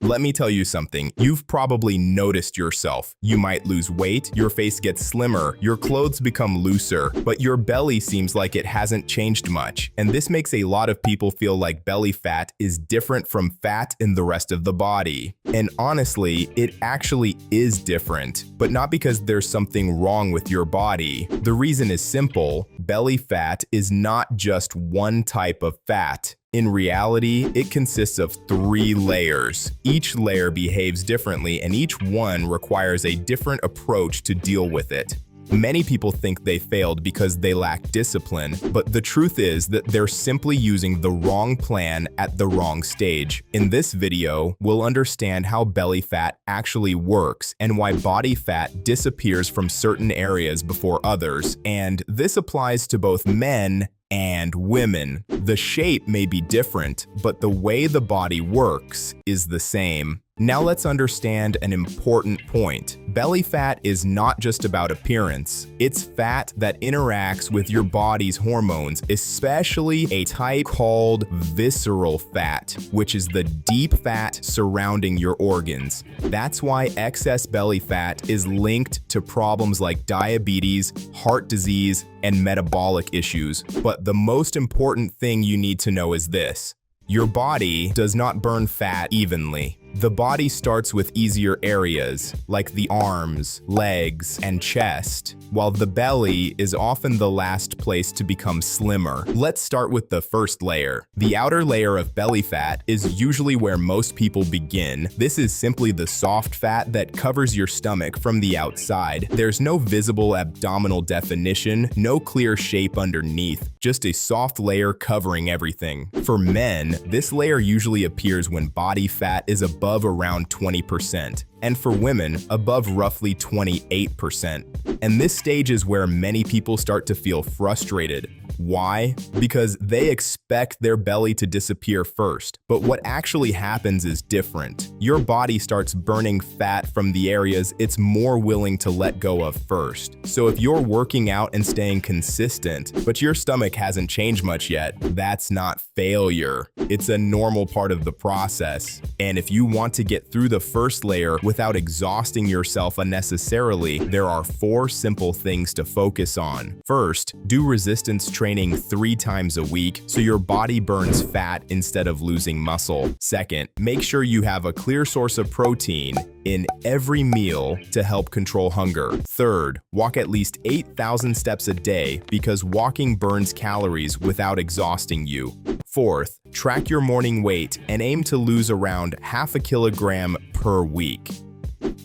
Let me tell you something. You've probably noticed yourself. You might lose weight, your face gets slimmer, your clothes become looser, but your belly seems like it hasn't changed much. And this makes a lot of people feel like belly fat is different from fat in the rest of the body. And honestly, it actually is different, but not because there's something wrong with your body. The reason is simple. Belly fat is not just one type of fat. In reality, it consists of 3 layers. Each layer behaves differently, and each one requires a different approach to deal with it. Many people think they failed because they lack discipline, but the truth is that they're simply using the wrong plan at the wrong stage. In this video, we'll understand how belly fat actually works and why body fat disappears from certain areas before others, and this applies to both men and women. The shape may be different, but the way the body works is the same. Now let's understand an important point. Belly fat is not just about appearance. It's fat that interacts with your body's hormones, especially a type called visceral fat, which is the deep fat surrounding your organs. That's why excess belly fat is linked to problems like diabetes, heart disease, and metabolic issues. But the most important thing you need to know is this: your body does not burn fat evenly. The body starts with easier areas, like the arms, legs, and chest, while the belly is often the last place to become slimmer. Let's start with the first layer. The outer layer of belly fat is usually where most people begin. This is simply the soft fat that covers your stomach from the outside. There's no visible abdominal definition, no clear shape underneath, just a soft layer covering everything. For men, this layer usually appears when body fat is above around 20%, and for women, above roughly 28%. And this stage is where many people start to feel frustrated. Why? Because they expect their belly to disappear first, but what actually happens is different. Your body starts burning fat from the areas it's more willing to let go of first. So if you're working out and staying consistent, but your stomach hasn't changed much yet, that's not failure. It's a normal part of the process. And if you want to get through the first layer without exhausting yourself unnecessarily, there are 4 simple things to focus on. First, do resistance training 3 times a week so your body burns fat instead of losing muscle. Second, make sure you have a clear source of protein in every meal to help control hunger. Third, walk at least 8,000 steps a day because walking burns calories without exhausting you. Fourth, track your morning weight and aim to lose around ½ kilogram per week.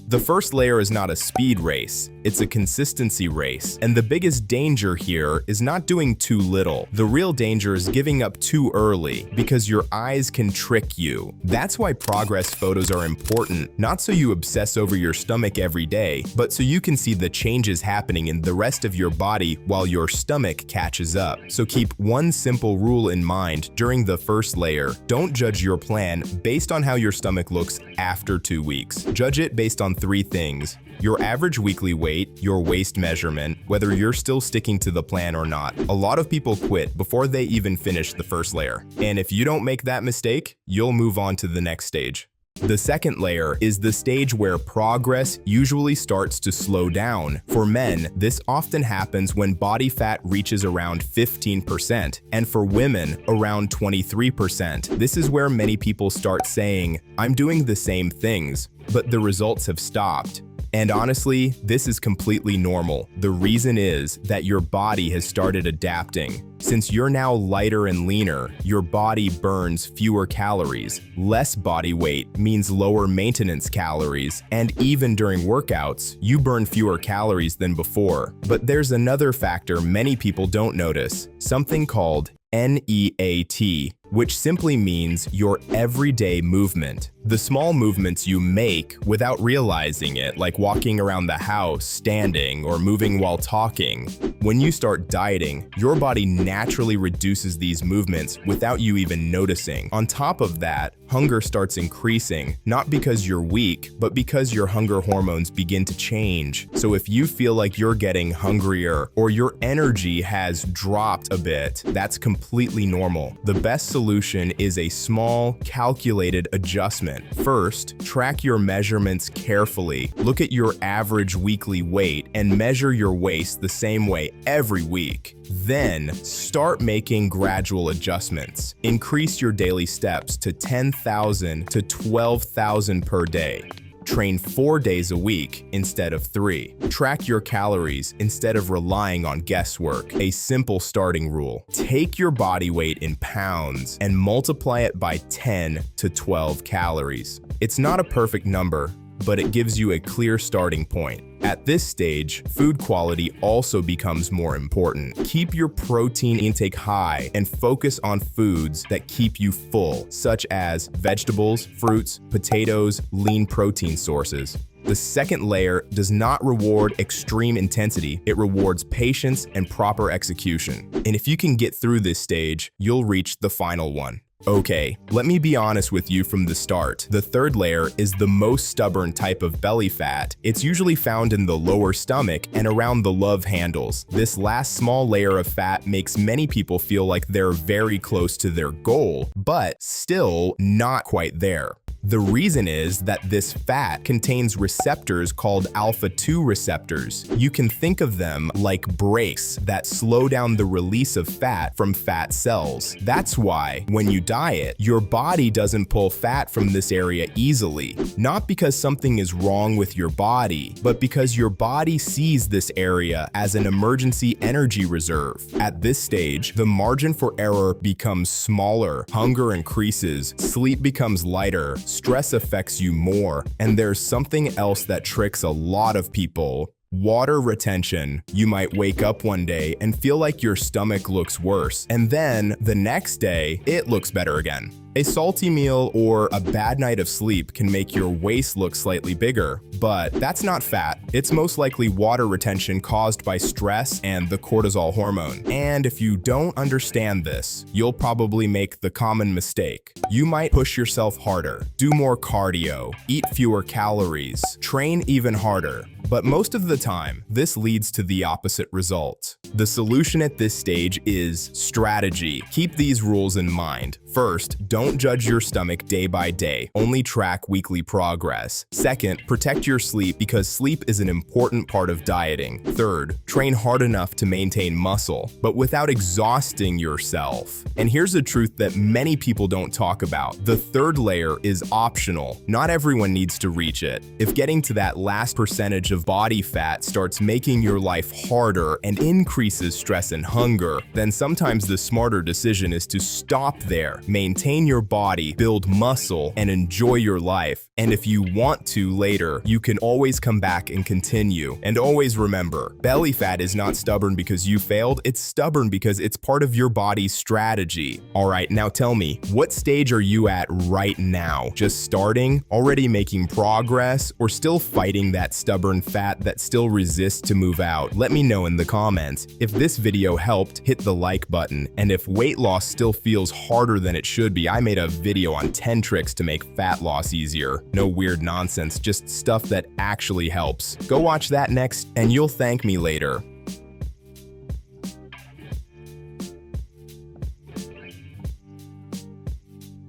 The first layer is not a speed race, it's a consistency race. And the biggest danger here is not doing too little. The real danger is giving up too early, because your eyes can trick you. That's why progress photos are important, not so you obsess over your stomach every day, but so you can see the changes happening in the rest of your body while your stomach catches up. So keep one simple rule in mind during the first layer. Don't judge your plan based on how your stomach looks after 2 weeks. Judge it based on 3 things: your average weekly weight, your waist measurement, whether you're still sticking to the plan or not. A lot of people quit before they even finish the first layer. And if you don't make that mistake, you'll move on to the next stage. The second layer is the stage where progress usually starts to slow down. For men, this often happens when body fat reaches around 15%, and for women, around 23%. This is where many people start saying, "I'm doing the same things," but the results have stopped. And honestly, this is completely normal. The reason is that your body has started adapting. Since you're now lighter and leaner, your body burns fewer calories. Less body weight means lower maintenance calories, and even during workouts, you burn fewer calories than before. But there's another factor many people don't notice, something called NEAT, which simply means your everyday movement. The small movements you make without realizing it, like walking around the house, standing, or moving while talking. When you start dieting, your body naturally reduces these movements without you even noticing. On top of that, hunger starts increasing, not because you're weak, but because your hunger hormones begin to change. So if you feel like you're getting hungrier or your energy has dropped a bit, that's completely normal. The best solution is a small, calculated adjustment adjustment. First, track your measurements carefully. Look at your average weekly weight and measure your waist the same way every week. Then, start making gradual adjustments. Increase your daily steps to 10,000 to 12,000 per day. Train 4 days a week instead of 3. Track your calories instead of relying on guesswork. A simple starting rule. Take your body weight in pounds and multiply it by 10 to 12 calories. It's not a perfect number, but it gives you a clear starting point. At this stage, food quality also becomes more important. Keep your protein intake high and focus on foods that keep you full, such as vegetables, fruits, potatoes, lean protein sources. The second layer does not reward extreme intensity, it rewards patience and proper execution. And if you can get through this stage, you'll reach the final one. Okay, let me be honest with you from the start. The third layer is the most stubborn type of belly fat. It's usually found in the lower stomach and around the love handles. This last small layer of fat makes many people feel like they're very close to their goal, but still not quite there. The reason is that this fat contains receptors called alpha-2 receptors. You can think of them like brakes that slow down the release of fat from fat cells. That's why, when you diet, your body doesn't pull fat from this area easily. Not because something is wrong with your body, but because your body sees this area as an emergency energy reserve. At this stage, the margin for error becomes smaller, hunger increases, sleep becomes lighter, stress affects you more, and there's something else that tricks a lot of people. Water retention. You might wake up one day and feel like your stomach looks worse, and then the next day, it looks better again. A salty meal or a bad night of sleep can make your waist look slightly bigger, but that's not fat. It's most likely water retention caused by stress and the cortisol hormone. And if you don't understand this, you'll probably make the common mistake. You might push yourself harder, do more cardio, eat fewer calories, train even harder. But most of the time, this leads to the opposite result. The solution at this stage is strategy. Keep these rules in mind. First, don't judge your stomach day by day. Only track weekly progress. Second, protect your sleep because sleep is an important part of dieting. Third, train hard enough to maintain muscle, but without exhausting yourself. And here's a truth that many people don't talk about. The third layer is optional. Not everyone needs to reach it. If getting to that last percentage of body fat starts making your life harder and increases stress and hunger, then sometimes the smarter decision is to stop there. Maintain your body, build muscle, and enjoy your life. And if you want to later, you can always come back and continue. And always remember, belly fat is not stubborn because you failed, it's stubborn because it's part of your body's strategy. Alright, now tell me, what stage are you at right now? Just starting, already making progress, or still fighting that stubborn fat that still resists to move out? Let me know in the comments. If this video helped, hit the like button. And if weight loss still feels harder than it should be, I made a video on 10 tricks to make fat loss easier. No weird nonsense, just stuff that actually helps. Go watch that next, and you'll thank me later.